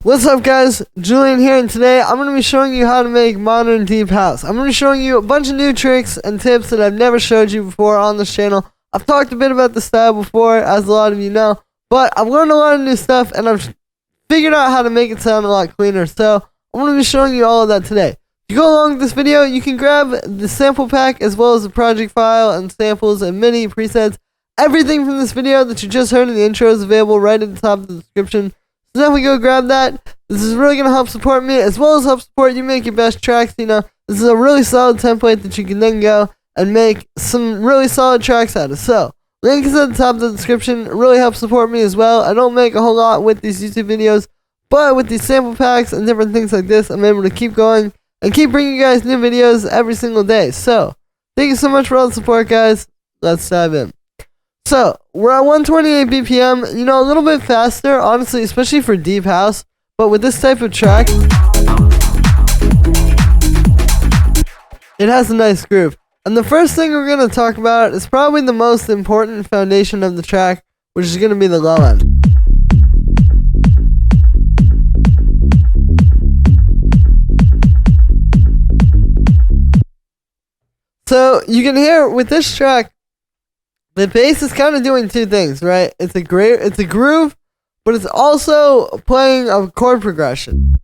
What's up guys, Julian here, and today I'm going to be showing you how to make modern deep house. I'm going to be showing you a bunch of new tricks and tips that I've never showed you before on this channel. I've talked a bit about the style before, as a lot of you know, but I've learned a lot of new stuff and I've figured out how to make it sound a lot cleaner, so I'm going to be showing you all of that today. If you go along with this video, you can grab the sample pack as well as the project file and samples and MIDI presets. Everything from this video that you just heard in the intro is available right at the top of the description. So definitely go grab that. This is really going to help support me as well as help support you make your best tracks. You know, this is a really solid template that you can then go and make some really solid tracks out of. So, link is at the top of the description. It really helps support me as well. I don't make a whole lot with these YouTube videos, but with these sample packs and different things like this, I'm able to keep going and keep bringing you guys new videos every single day. So, thank you so much for all the support, guys. Let's dive in. So, we're at 128 BPM, you know, a little bit faster, honestly, especially for deep house, but with this type of track, it has a nice groove. And the first thing we're going to talk about is probably the most important foundation of the track, which is going to be the low end. So, you can hear with this track, the bass is kind of doing two things, right? It's a groove, but it's also playing a chord progression.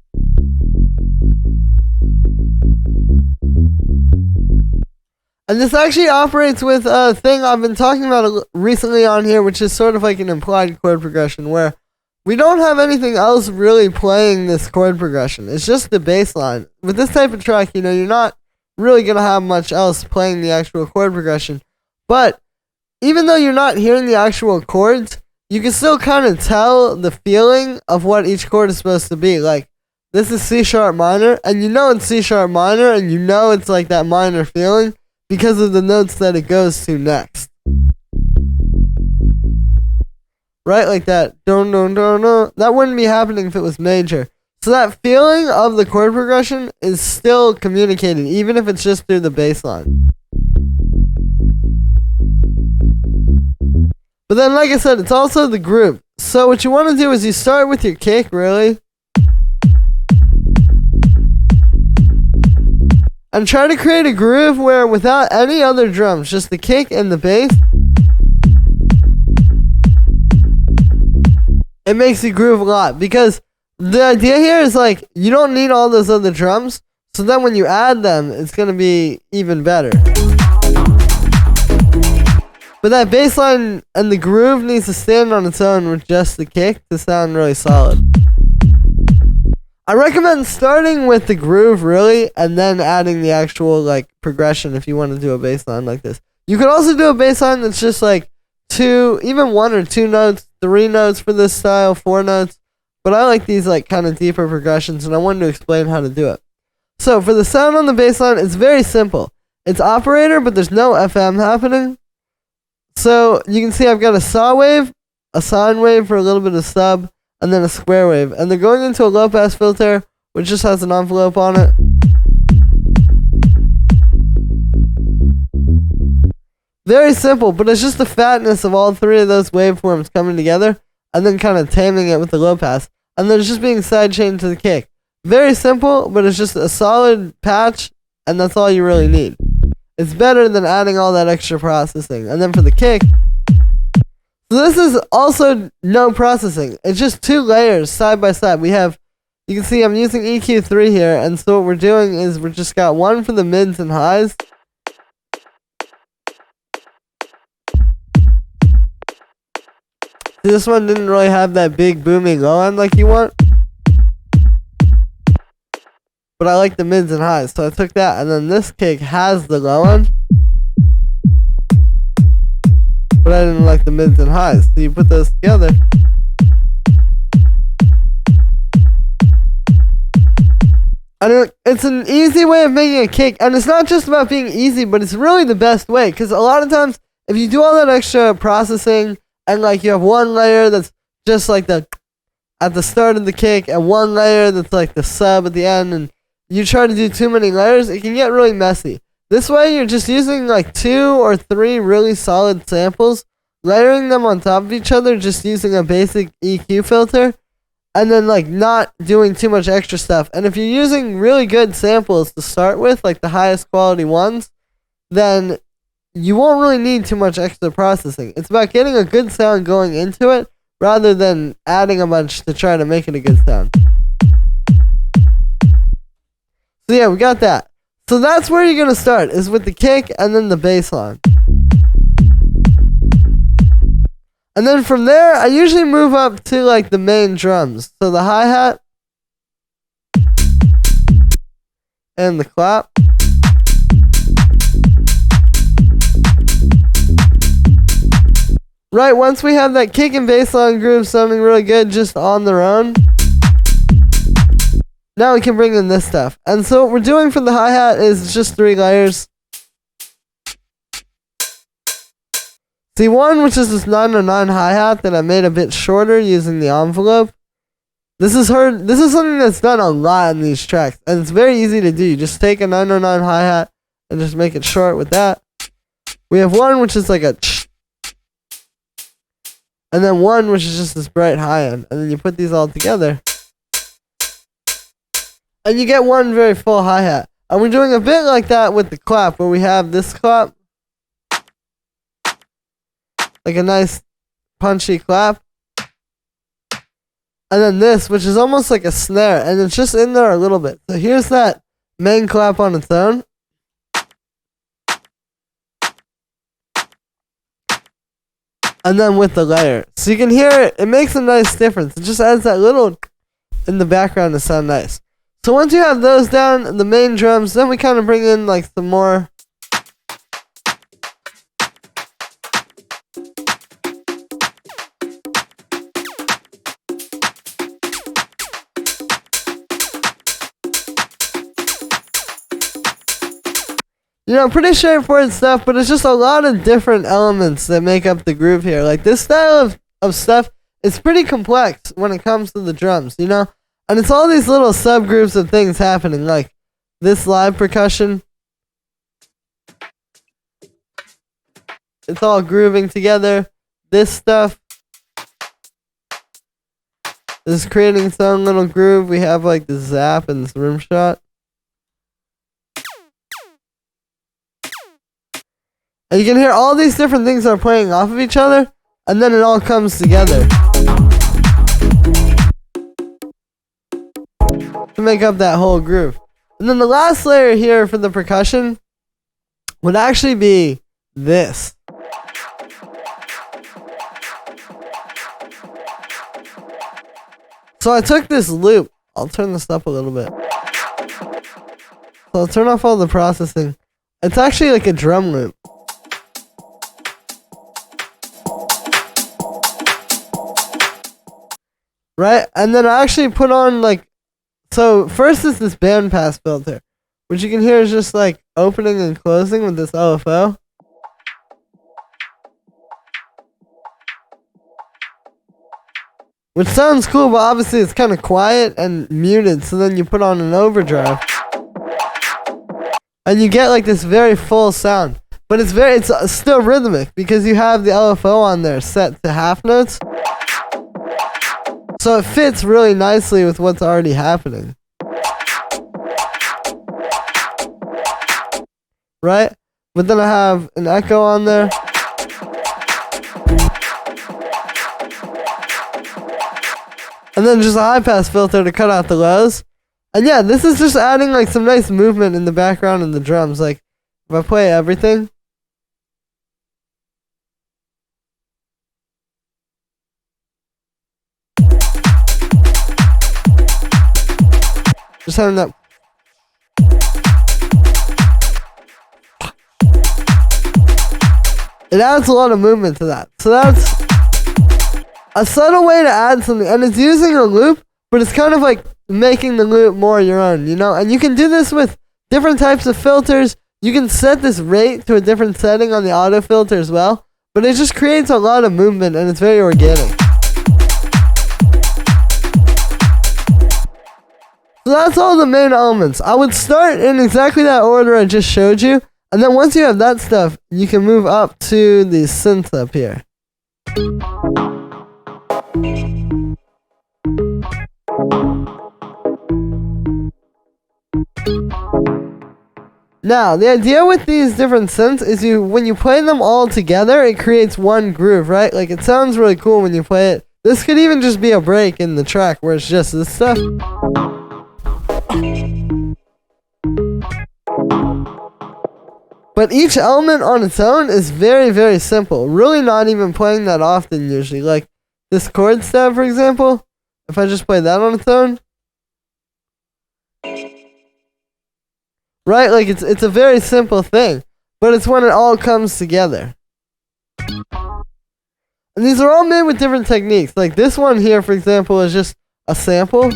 And this actually operates with a thing I've been talking about recently on here, which is sort of like an implied chord progression, where we don't have anything else really playing this chord progression. It's just the bass line. With this type of track, you know, you're not really going to have much else playing the actual chord progression. But even though you're not hearing the actual chords, you can still kind of tell the feeling of what each chord is supposed to be. Like, this is C sharp minor, and you know it's C sharp minor, and you know it's like that minor feeling because of the notes that it goes to next. Right, like that. Don't. That wouldn't be happening if it was major. So that feeling of the chord progression is still communicated, even if it's just through the bass line. But then, like I said, it's also the groove. So what you want to do is you start with your kick, really, and try to create a groove where without any other drums, just the kick and the bass, it makes you groove a lot. Because the idea here is like, you don't need all those other drums, so then when you add them, it's going to be even better. But that bass line and the groove needs to stand on its own with just the kick to sound really solid. I recommend starting with the groove, really, and then adding the actual, like, progression if you want to do a bass line like this. You could also do a bass line that's just, like, even one or two notes, 3 notes for this style, 4 notes. But I like these, like, kind of deeper progressions, and I wanted to explain how to do it. So, for the sound on the bass line, it's very simple. It's operator, but there's no FM happening. So, you can see I've got a saw wave, a sine wave for a little bit of sub, and then a square wave. And they're going into a low-pass filter, which just has an envelope on it. Very simple, but it's just the fatness of all 3 of those waveforms coming together, and then kind of taming it with the low-pass. And then it's just being sidechained to the kick. Very simple, but it's just a solid patch, and that's all you really need. It's better than adding all that extra processing. And then for the kick, so this is also no processing. It's just 2 layers side by side. You can see I'm using EQ3 here, and so what we're doing is we're just got one for the mids and highs. This one didn't really have that big booming low end like you want. But I like the mids and highs, so I took that, and then this kick has the low end, but I didn't like the mids and highs, so you put those together. And it's an easy way of making a kick, and it's not just about being easy, but it's really the best way, because a lot of times, if you do all that extra processing, and like you have one layer that's just like at the start of the kick, and one layer that's like the sub at the end, and you try to do too many layers, it can get really messy. This way, you're just using like 2 or 3 really solid samples, layering them on top of each other, just using a basic EQ filter, and then like not doing too much extra stuff. And if you're using really good samples to start with, like the highest quality ones, then you won't really need too much extra processing. It's about getting a good sound going into it rather than adding a bunch to try to make it a good sound. So yeah, we got that. So that's where you're gonna start, is with the kick and then the bass line. And then from there, I usually move up to like the main drums. So the hi-hat and the clap. Right, once we have that kick and bass line groove sounding really good just on their own, now we can bring in this stuff. And so what we're doing for the hi-hat is just 3 layers. C1, which is this 909 hi-hat that I made a bit shorter using the envelope. This is something that's done a lot in these tracks, and it's very easy to do. You just take a 909 hi-hat and just make it short with that. We have one which is like a ch, and then one which is just this bright high end, and then you put these all together, and you get one very full hi-hat. And we're doing a bit like that with the clap, where we have this clap, like a nice punchy clap. And then this, which is almost like a snare, and it's just in there a little bit. So here's that main clap on its own. And then with the layer. So you can hear it, it makes a nice difference. It just adds that little in the background to sound nice. So once you have those down, the main drums, then we kind of bring in like some more. You know, pretty straightforward stuff, but it's just a lot of different elements that make up the groove here. Like, this style of stuff is pretty complex when it comes to the drums, you know? And it's all these little subgroups of things happening, like this live percussion. It's all grooving together. This stuff is creating its own little groove. We have like the zap and this rim shot. And you can hear all these different things are playing off of each other, and then it all comes together to make up that whole groove. And then the last layer here for the percussion would actually be this. So I took this loop. I'll turn this up a little bit. So I'll turn off all the processing. It's actually like a drum loop. Right? And then I actually put on like, so first is this bandpass filter, which you can hear is just like opening and closing with this LFO. Which sounds cool, but obviously it's kind of quiet and muted, so then you put on an overdrive. And you get like this very full sound. But it's still rhythmic because you have the LFO on there set to half notes. So it fits really nicely with what's already happening. Right? But then I have an echo on there. And then just a high pass filter to cut out the lows. And yeah, this is just adding like some nice movement in the background and the drums. Like if I play everything. Just having that. It adds a lot of movement to that. So that's a subtle way to add something. And it's using a loop, but it's kind of like making the loop more your own, you know? And you can do this with different types of filters. You can set this rate to a different setting on the auto filter as well. But it just creates a lot of movement and it's very organic. So that's all the main elements. I would start in exactly that order I just showed you. And then once you have that stuff, you can move up to the synth up here. Now, the idea with these different synths is when you play them all together, it creates one groove, right? Like, it sounds really cool when you play it. This could even just be a break in the track where it's just this stuff. But each element on its own is very, very simple. Really not even playing that often usually. Like this chord stab, for example. If I just play that on its own. Right? Like it's a very simple thing. But it's when it all comes together. And these are all made with different techniques. Like this one here, for example, is just a sample.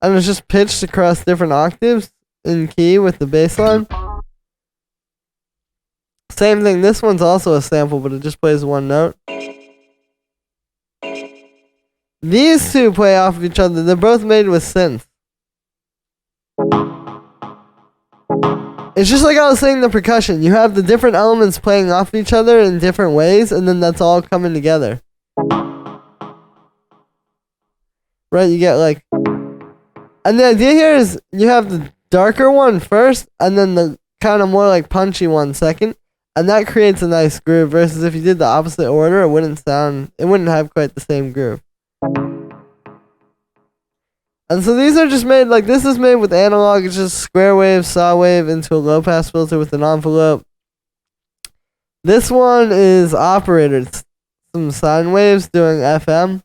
And it's just pitched across different octaves in key with the bass line. Same thing, this one's also a sample, but it just plays one note. These two play off of each other. They're both made with synths. It's just like I was saying the percussion. You have the different elements playing off each other in different ways, and then that's all coming together. Right, you get like... And the idea here is you have the darker one first, and then the kind of more like punchy one second, and that creates a nice groove, versus if you did the opposite order, it wouldn't have quite the same groove. And so these are just made, like this is made with analog, it's just square wave, saw wave into a low pass filter with an envelope. This one is operated, some sine waves doing FM.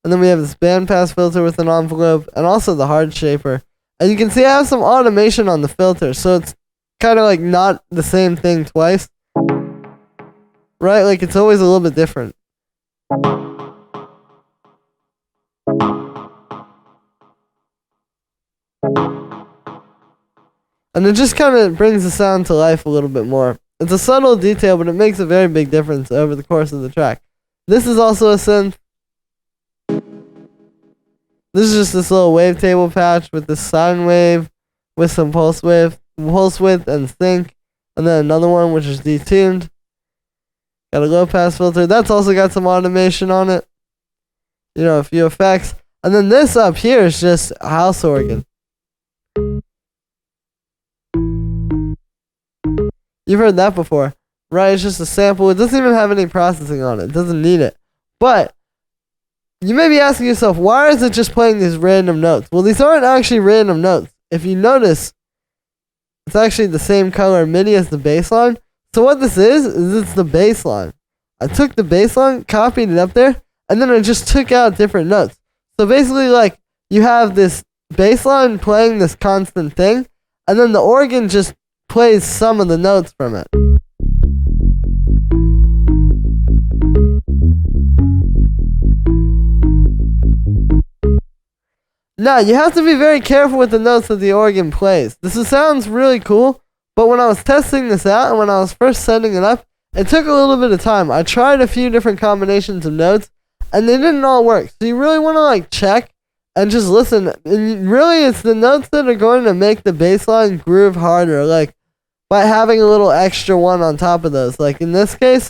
And then we have this bandpass filter with an envelope, and also the hard shaper. And you can see I have some automation on the filter, so it's kind of like not the same thing twice. Right? Like it's always a little bit different. And it just kind of brings the sound to life a little bit more. It's a subtle detail, but it makes a very big difference over the course of the track. This is also a synth. This is just this little wavetable patch with this sine wave with some pulse width and sync, and then another one which is detuned. Got a low pass filter. That's also got some automation on it. You know, a few effects. And then this up here is just a house organ. You've heard that before, right? It's just a sample. It doesn't even have any processing on it. It doesn't need it. But you may be asking yourself, why is it just playing these random notes? Well, these aren't actually random notes. If you notice, it's actually the same color MIDI as the bass line. So what this is it's the bass line. I took the bass line, copied it up there, and then I just took out different notes. So basically, like, you have this bass line playing this constant thing, and then the organ just plays some of the notes from it. Now, you have to be very careful with the notes that the organ plays. Sounds really cool, but when I was testing this out and when I was first setting it up, it took a little bit of time. I tried a few different combinations of notes, and they didn't all work. So you really want to like check and just listen. And really, it's the notes that are going to make the bass line groove harder, like by having a little extra one on top of those. Like in this case,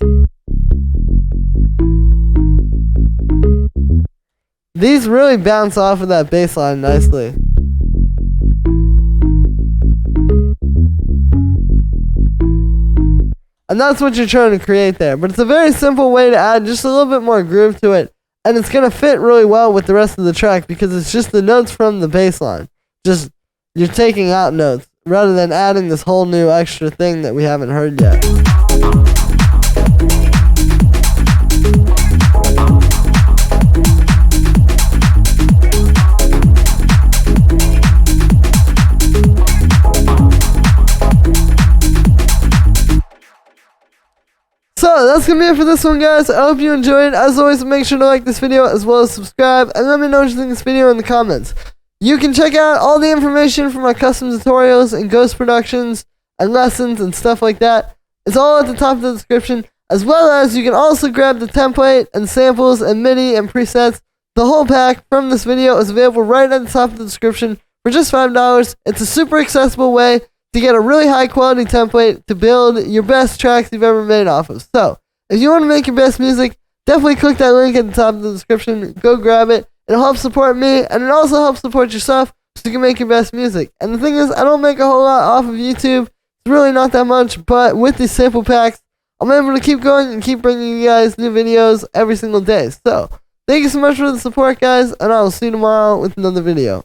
these really bounce off of that bass line nicely. And that's what you're trying to create there. But it's a very simple way to add just a little bit more groove to it. And it's going to fit really well with the rest of the track because it's just the notes from the bass line. Just, you're taking out notes rather than adding this whole new extra thing that we haven't heard yet. So that's gonna be it for this one, guys. I hope you enjoyed. As always, make sure to like this video as well as subscribe, and let me know what you think of this video in the comments. You can check out all the information for my custom tutorials and ghost productions and lessons and stuff like that. It's all at the top of the description, as well as you can also grab the template and samples and MIDI and presets. The whole pack from this video is available right at the top of the description for just $5. It's a super accessible way to get a really high quality template to build your best tracks you've ever made off of. So, if you want to make your best music, definitely click that link at the top of the description. Go grab it. It'll help support me, and it also helps support yourself. so you can make your best music. And the thing is, I don't make a whole lot off of YouTube. It's really not that much, but with these sample packs, I'm able to keep going and keep bringing you guys new videos every single day. So, thank you so much for the support, guys, and I will see you tomorrow with another video.